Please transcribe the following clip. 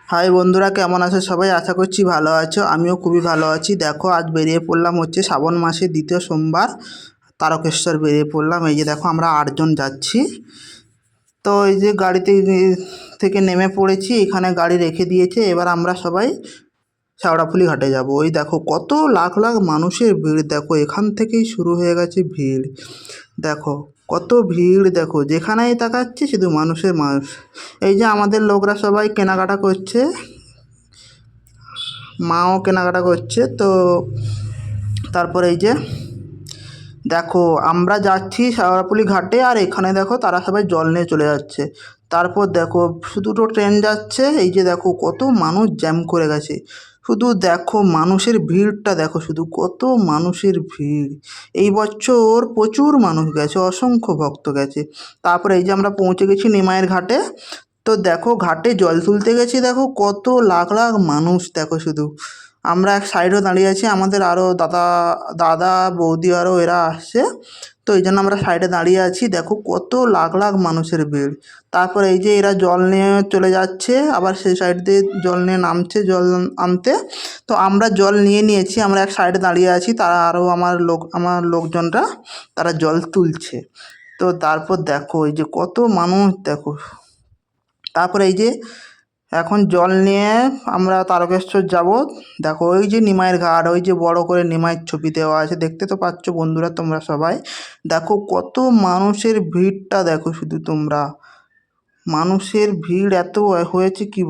High বন্ধুরা, কেমন আছো সবাই? আশা করছি ভালো আছো। আমিও খুবই ভালো আছি। দেখো, আজ বেরিয়ে পড়লাম হচ্ছে শ্রাবণ মাসের দ্বিতীয় সোমবার, তারকেশ্বর বেরিয়ে পড়লাম। এই যে দেখো, আমরা 8জন যাচ্ছি। তো এই যে গাড়িতে থেকে নেমে পড়েছি, এখানে গাড়ি রেখে দিয়েছে। এবার আমরা সবাই শেওড়াফুলি ঘাটে যাব। ওই দেখো, কত লাখ লাখ মানুষের ভিড়। দেখো, এখান থেকেই শুরু হয়ে গেছে ভিড়। দেখো কত ভিড়, দেখো যেখানেই তাকাচ্ছি শুধু মানুষের মানুষ। এই যে আমাদের লোকরা সবাই কেনাকাটা করছে, মাও কেনাকাটা করছে। তো তারপরে এই যে দেখো, আমরা যাচ্ছি শেওড়াফুলি ঘাটে, আর এখানে দেখো তারা সবাই জল নিয়ে চলে যাচ্ছে। তারপর দেখো, দুটো ট্রেন যাচ্ছে। এই যে দেখো, কত মানুষ জ্যাম করে গেছে। শুধু দেখো মানুষের ভিড়টা, দেখো শুধু কত মানুষের ভিড়। এই বছর প্রচুর মানুষ গেছে, অসংখ্য ভক্ত গেছে। তারপরে এই যে আমরা পৌঁছে গেছি নিমাইয়ের ঘাটে। তো দেখো, ঘাটে জল তুলতে গেছি, দেখো কত লাখ লাখ মানুষ। দেখো শুধু আমরা এক সাইডেও দাঁড়িয়ে আছি, আমাদের আরও দাদা দাদা বৌদি আরও এরা আসছে। তো এই জন্য আমরা সাইডে দাঁড়িয়ে আছি। দেখো কত লাখ লাখ মানুষের ভিড়। তারপর এই যে এরা জল নিয়ে চলে যাচ্ছে, আবার সেই সাইড দিয়ে জল নিয়ে নামছে জল আনতে। তো আমরা জল নিয়ে নিয়েছি, আমরা এক সাইডে দাঁড়িয়ে আছি। তারা আরও আমার লোকজনরা তারা জল তুলছে। তো তারপর দেখো এই যে কত মানুষ, দেখো। তারপরে এই যে এখন জল নিয়ে আমরা তারকেশ্বর যাব। দেখো ওই যে নিমাইয়ের ঘাট, ওই যে বড় করে নিমাইয়ের ছবি দেওয়া আছে, দেখতে তো পাচ্ছ বন্ধুরা তোমরা সবাই। দেখো কত মানুষের ভিড়টা, দেখো শুধু তোমরা। মানুষের ভিড় এত হয়েছে কি